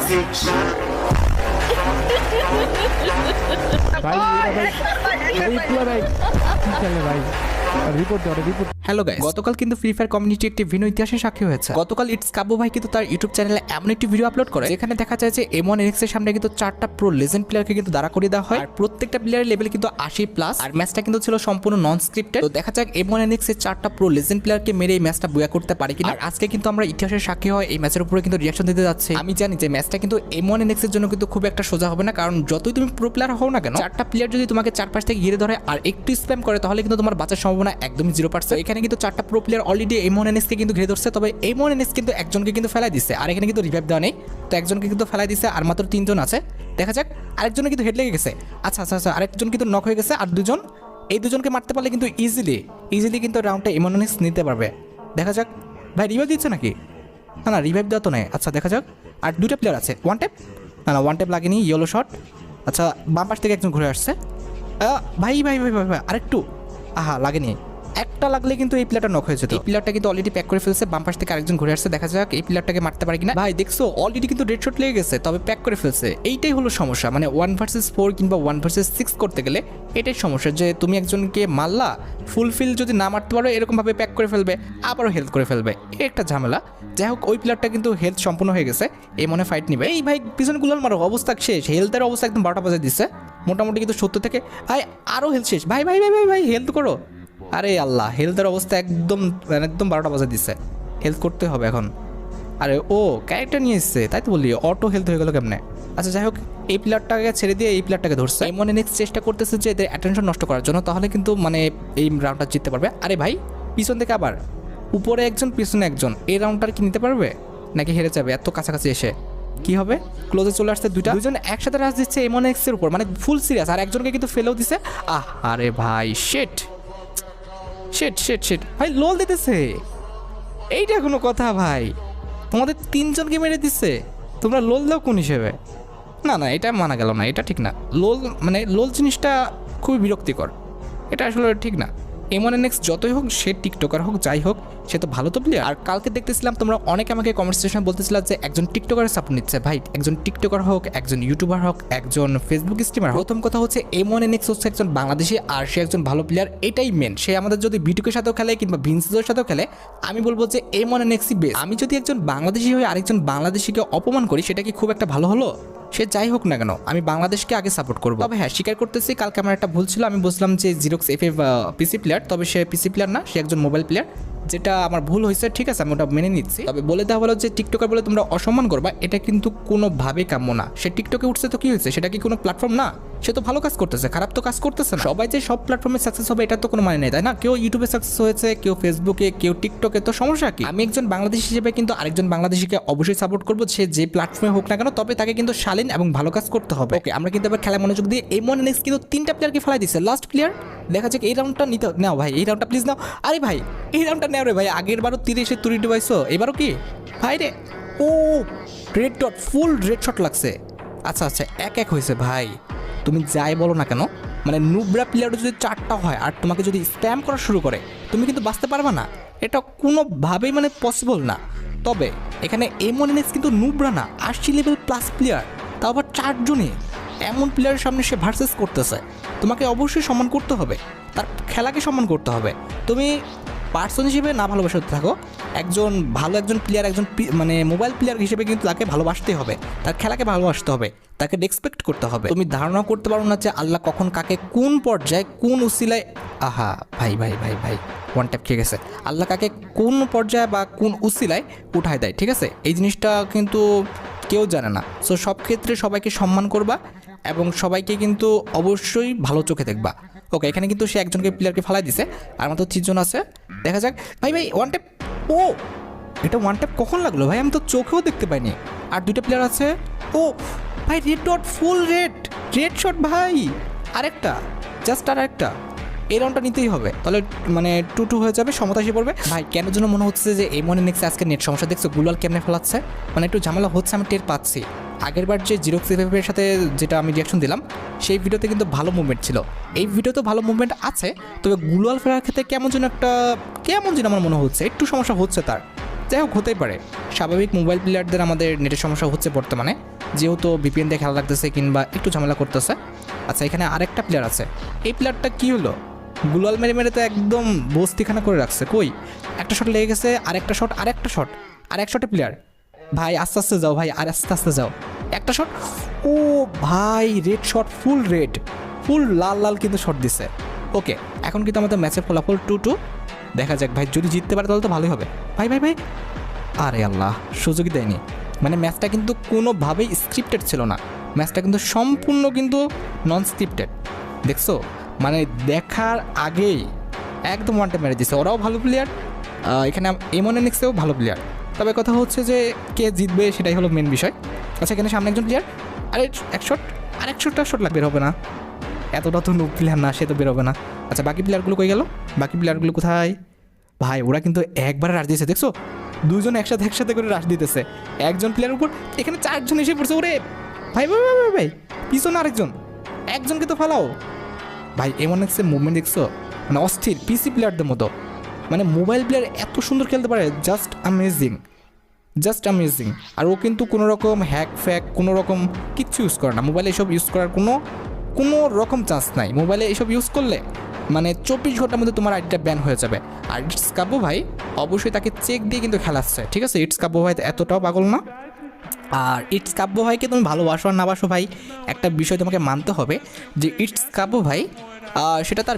ভাই ভাই কি চলে ভাই রিপোর্ট দাও রিপোর্ট। হ্যালো গাইস, গতকাল কিন্তু ফ্রি ফায়ার কমিউনিটি একটি ভিন্ন ইতিহাসের সাক্ষী হয়েছে। গতকাল ইটস কাব্য ভাই কিন্তু তার ইউটিউব চ্যানেলে এমন একটি ভিডিও আপলোড করে যেখানে দেখা যায় যে M1 NX এর সামনে কিন্তু 4টা প্রো লেজেন্ড প্লেয়ারকে কিন্তু দাঁড়া করিয়ে দেওয়া হয়, আর প্রত্যেকটা প্লেয়ারের লেভেল কিন্তু 80+, আর ম্যাচটা কিন্তু ছিল সম্পূর্ণ নন স্ক্রিপ্টেড। তো দেখা যাক M1 NX এর 4টা প্রো লেজেন্ড প্লেয়ারকে মেরে এই ম্যাচটা বুয়া করতে পারে কিনা। আর আজকে কিন্তু আমরা ইতিহাসের সাক্ষী হয় এই ম্যাচের উপরে কিন্তু রিঅ্যাকশন দিতে যাচ্ছি। আমি জানি যে ম্যাচটা কিন্তু M1 NX এর জন্য কিন্তু খুব একটা সোজা হবে না, কারণ যতই তুমি প্রো প্লেয়ার হও না কেন, 4টা প্লেয়ার যদি তোমাকে চারপাশ থেকে ঘিরে ধরে আর একটু স্প্যাম করে তাহলে কিন্তু তোমার বাঁচার সম্ভাবনা একদমই 0%। এখানে কিন্তু 4টা pro player already M1 NX কে কিন্তু ঘিরে ধরছে, তবে M1 NX কিন্তু একজনকে কিন্তু ফেলাই দিচ্ছে, আর এখানে কিন্তু রিভাইভ দেওয়া নেই, তো একজনকে কিন্তু ফেলাই দিচ্ছে, আর মাত্র 3জন আছে। দেখা যাক, আরেকজনের কিন্তু হেড লেগে গেছে। আচ্ছা আচ্ছা আচ্ছা, আরেকজন কিন্তু নক হয়ে গেছে, আর দুজন, এই দুজনকে মারতে পারলে কিন্তু ইজিলি কিন্তু রাউন্ডটা M1 NX নিতে পারবে। দেখা যাক, ভাই রিভাইভ দিচ্ছে নাকি? না রিভাইভ দেওয়া তো নেই। আচ্ছা দেখা যাক, আর 2টা প্লেয়ার আছে। ওয়ান ট্যাপ, না ওয়ান ট্যাপ লাগেনি, ইয়েলো শট। আচ্ছা বাম পাশ থেকে একজন ঘুরে আসছে। ভাই ভাই ভাই ভাই ভাই আরেকটু, আহা লাগেনি, একটা লাগলে কিন্তু এই প্লেয়ারটা নক হয়ে যেত। এই প্লেয়ারটা কিন্তু অলরেডি প্যাক করে ফেলছে, বাম পাশ থেকে আরেকজন ঘুরে আসছে। দেখা যাক এই প্লেয়ারটাকে মারতে পারে কিনা। ভাই দেখছো অলরেডি কিন্তু রেড শট লেগে গেছে, তবে প্যাক করে ফেলছে। এইটাই হলো সমস্যা, মানে 1 vs 4 কিংবা 1 vs 6 করতে গেলে এটাই সমস্যা, যে তুমি একজনকে মারলা, ফুলফিল যদি না মারতে পারো এরকম ভাবে প্যাক করে ফেলবে, আবারও হেলথ করে ফেলবে, এই একটা ঝামেলা। যাই হোক, ওই প্লেয়ারটা কিন্তু হেলথ সম্পূর্ণ হয়ে গেছে, এই মনে ফাইট নিবে। এই ভাই পিছনে গুলাল মারো, অবস্থা শেষ, হেলথের অবস্থা একদম 12টা বাজে দিচ্ছে মোটামুটি, কিন্তু 70 থেকে ভাই আরও হেলথ শেষ। ভাই ভাই ভাই ভাই ভাই হেলথ করো। আরে আল্লাহ, হেলথের অবস্থা একদম 12টা বাজে দিচ্ছে, হেলথ করতে হবে এখন। আরে ও ক্যারেক্টার নিয়ে এসছে, তাই তো বললি অটো হেলথ হয়ে গেল কেমনে। আচ্ছা যাই হোক, এই প্লেয়ারটাকে ছেড়ে দিয়ে এই প্লেয়ারটাকে ধরছে। M1 NX চেষ্টা করতেছে যে এদের অ্যাটেনশন নষ্ট করার জন্য, তাহলে কিন্তু মানে এই রাউন্ডটা জিততে পারবে। আরে ভাই পিছন থেকে আবার উপরে একজন পিছনে একজন, এই রাউন্ডটা কি নিতে পারবে নাকি হেরে যাবে এত কাছাকাছি এসে? কি হবে, ক্লোজে চলে আসছে দুজন একসাথে রাশ দিচ্ছে M1 NX এর উপর, মানে ফুল সিরিয়াস, আর একজনকে কিন্তু ফেলেও দিছে। আরে ভাই শিট ভাই লোল দিতেছে, এইটা কোনো কথা ভাই? তোমাদের 3জনকে মেরে দিচ্ছে, তোমরা লোল দাও কোন হিসেবে? না এটা মানা গেল না, এটা ঠিক না। লোল জিনিসটা খুবই বিরক্তিকর, এটা আসলে ঠিক না। M1 NX যতই হোক, সে টিকটকার হোক যাই হোক, সে তো ভালো তো প্লেয়ার। আর কালকে দেখতেছিলাম তোমরা অনেকে আমাকে কমেন্ট সেকশনে বলতেছিলাম যে একজন টিকটকারের সাপোর্ট নিচ্ছে। ভাই একজন টিকটকার হোক, একজন ইউটিউবার হোক, একজন ফেসবুক স্ট্রিমার হোক, প্রথম কথা হচ্ছে M1 NX হচ্ছে একজন বাংলাদেশি, আর সে একজন ভালো প্লেয়ার, এটাই মেন। সে আমাদের যদি বিটুকের সাথেও খেলে কিংবা ভিনসের সাথেও খেলে, আমি বলবো যে M1 NXই বেস্ট। আমি যদি একজন বাংলাদেশি হয়ে আরেকজন বাংলাদেশিকে অপমান করি, সেটা কি খুব একটা ভালো হলো? সে যাই হোক না কেন, আমি বাংলাদেশকে আগে সাপোর্ট করবো। তবে হ্যাঁ, স্বীকার করতেছি কালকে আমার একটা ভুল ছিল, আমি বলছিলাম যে জিরক্স FF পিসি প্লেয়ার, তবে সে পিসি প্লেয়ার না, সে একজন মোবাইল প্লেয়ার, যেটা আমার ভুল হয়েছে, ঠিক আছে আমি ওটা মেনে নিচ্ছি। তবে বলে দেওয়া হলো যে টিকটকার বলে তোমরা অসম্মান করবা, এটা কিন্তু কোনোভাবেই কাম্য না। সে টিকটকে উঠছে তো কি হয়েছে, সেটা কি কোনো প্ল্যাটফর্ম না? সে তো ভালো কাজ করতেছে, খারাপ তো কাজ করতেছে না। সবাই যে সব প্ল্যাটফর্মে সাকসেস হবে এটা তো কোনো মানে নেই, তাই না? কেউ ইউটিউবে সাকসেস হয়েছে, কেউ ফেসবুকে, কেউ টিকটকে, তো সমস্যা কি? আমি একজন বাংলাদেশি হিসেবে কিন্তু আরেকজন বাংলাদেশিকে অবশ্যই সাপোর্ট করবো, সে যে প্ল্যাটফর্মে হোক না কেন, তবে তাকে কিন্তু শালীন এবং ভালো কাজ করতে হবে। ওকে, আমরা কিন্তু এবার খেলা মনোযোগ দিয়ে M1 NX কিন্তু 3টা প্লেয়ারকে ফেলাই দিচ্ছে। লাস্ট প্লেয়ার, দেখা যাক এই রাউন্ডটা নিতে নাও ভাই, এই রাউন্ডটা প্লিজ নাও। আরে ভাই এই রাউন্ডটা নেও রে ভাই, আগের বারও 30-এ 30 ডিভাইসও, এবারও কি ভাই রে? ও red dot, full red shot লাগছে। আচ্ছা 1-1 হয়েছে ভাই। তুমি যাই বলো না কেন, মানে নুবরা প্লেয়ারও যদি 4টা হয় আর তোমাকে যদি স্প্যাম করা শুরু করে, তুমি কিন্তু বাঁচতে পারবে না, এটা কোনোভাবেই মানে পসিবল না। তবে এখানে M1 NX কিন্তু নুবরা না, 80 লেভেল প্লাস প্লেয়ার, তাও আবার 4জনই। এমন প্লেয়ারের সামনে সে ভার্সেস করতেছে, তোমাকে অবশ্যই সম্মান করতে হবে, তার খেলাকে সম্মান করতে হবে। তুমি পার্সন হিসেবে না ভালোবাসতে থাকো, একজন প্লেয়ার, একজন মানে মোবাইল প্লেয়ার হিসেবে কিন্তু তাকে ভালোবাসতেই হবে, তার খেলাকে ভালোবাসতে হবে, তাকে রেসপেক্ট করতে হবে। তুমি ধারণা করতে পারো না যে আল্লাহ কখন কাকে কোন পর্যায়ে কোন উসিলায়, আহা ভাই ভাই ভাই ভাই ওয়ান ট্যাপ খেয়ে গেছে। আল্লাহ কাকে কোন পর্যায়ে বা কোন উসিলায় উঠায় দেয়, ঠিক আছে? এই জিনিসটা কিন্তু কেউ জানে না। সো সব ক্ষেত্রে সবাইকে সম্মান করবা এবং সবাইকে কিন্তু অবশ্যই ভালো চোখে দেখবা। ওকে, এখানে কিন্তু সে একজনকে প্লেয়ারকে ফালাই দিছে, আর মাত্র 3জন আছে। দেখা যাক ভাই ওয়ান ট্যাপ। ও এটা ওয়ান ট্যাপ কখন লাগলো ভাই, আমি তো চোখেও দেখতে পাইনি। আর 2টা প্লেয়ার আছে। ও ভাই red dot, full red shot ভাই, আরেকটা, জাস্ট আরেকটা। এই রাউন্ডটা নিতেই হবে, তাহলে মানে 2-2 হয়ে যাবে, সমতা এসে পড়বে। ভাই কেন যেন মনে হচ্ছে যে M1 NX আজকে নেট সমস্যা। দেখছো গুলাল কেমনে ফেলাচ্ছে, মানে একটু ঝামেলা হচ্ছে, আমি টের পাচ্ছি। আগের বার যে জিরক্স FF এর সাথে যেটা আমি রিয়াকশন দিলাম, সেই ভিডিওতে কিন্তু ভালো মুভমেন্ট ছিল, এই ভিডিওতে ভালো মুভমেন্ট আছে, তবে গুলাল ফেরার ক্ষেত্রে কেমন যেন আমার মনে হচ্ছে একটু সমস্যা হচ্ছে তার। যাই হোক, হতেই পারে, স্বাভাবিক মোবাইল প্লেয়ারদের আমাদের নেটের সমস্যা হচ্ছে বর্তমানে। যেহেতু ভিপিএন দিয়ে খেলা লাগতেছে কিংবা একটু ঝামেলা করতেছে। আচ্ছা এখানে আরেকটা প্লেয়ার আছে, এই প্লেয়ারটা কী হলো, গুলাল মেরে মেরে তো একদম বস্তিখানা করে রাখছে। কই একটা শট লেগে গেছে, আরেকটা শট, আরেকটা শট, আর এক শটে প্লেয়ার। ভাই আস্তে আস্তে যাও ভাই, আর আস্তে আস্তে যাও। একটা শট, ও ভাই রেড শট, ফুল রেড, ফুল লাল লাল কিন্তু শট দিছে। ওকে এখন কিন্তু আমাদের ম্যাচের ফলাফল 2-2। দেখা যাক ভাই, যদি জিততে পারে তাহলে তো ভালোই হবে। ভাই ভাই ভাই, আরে আল্লাহ, সুযোগই দেয়নি। মানে ম্যাচটা কিন্তু কোনোভাবেই স্ক্রিপ্টেড ছিল না, ম্যাচটা কিন্তু সম্পূর্ণ কিন্তু নন স্ক্রিপ্টেড। দেখছো, মানে দেখার আগেই একদম ওয়ানটা মেরে দিছে। ওরাও ভালো প্লেয়ার, এখানে এমএনএক্সেও ভালো প্লেয়ার। তবে কথা হচ্ছে যে কে জিতবে সেটাই হলো মেন বিষয়। আচ্ছা এখানে সামনে একজন প্লেয়ার, আরে এক শট, আর এক শটটা শট লাগবে, বের হবে না, এতটা তো নো প্লেয়ার না, সে তো বের হবে না। আচ্ছা বাকি প্লেয়ারগুলো কই গেল, বাকি প্লেয়ারগুলো কোথায়? ভাই ওরা কিন্তু একবারে রাশ দিয়েছে, দেখছো দুজন একসাথে একসাথে করে রাশ দিতেছে একজন প্লেয়ারের উপর। এখানে চারজন এসে পড়ছে, ওরে ভাই ভাই ভাই ভাই ভাই, পিছনে আরেকজন, একজনকে তো ফালাও। ভাই এমএনএক্সের মুভমেন্ট দেখছো, মানে অস্থির, পিসি প্লেয়ারদের মতো। মানে মোবাইল প্লেয়ার এত সুন্দর খেলতে পারে, জাস্ট অ্যামেজিং, জাস্ট অ্যামেজিং। আর ও কিন্তু কোনো রকম হ্যাক ফ্যাক কোনো রকম কিচ্ছু ইউজ করে না। মোবাইলে এসব ইউজ করার কোনো রকম চান্স নাই। মোবাইলে এসব ইউজ করলে মানে 24 ঘন্টার মধ্যে তোমার আইডিটা ব্যান হয়ে যাবে। আর ইটস কাব্য ভাই অবশ্যই তাকে চেক দিয়ে কিন্তু খেলাচ্ছে, ঠিক আছে? ইটস কাব্য ভাই এতটাও পাগল না। আর ইটস কাব্য ভাইকে তুমি ভালোবাসো আর না বাসো ভাই, একটা বিষয় তোমাকে মানতে হবে যে ইটস কাব্য ভাই সেটা তার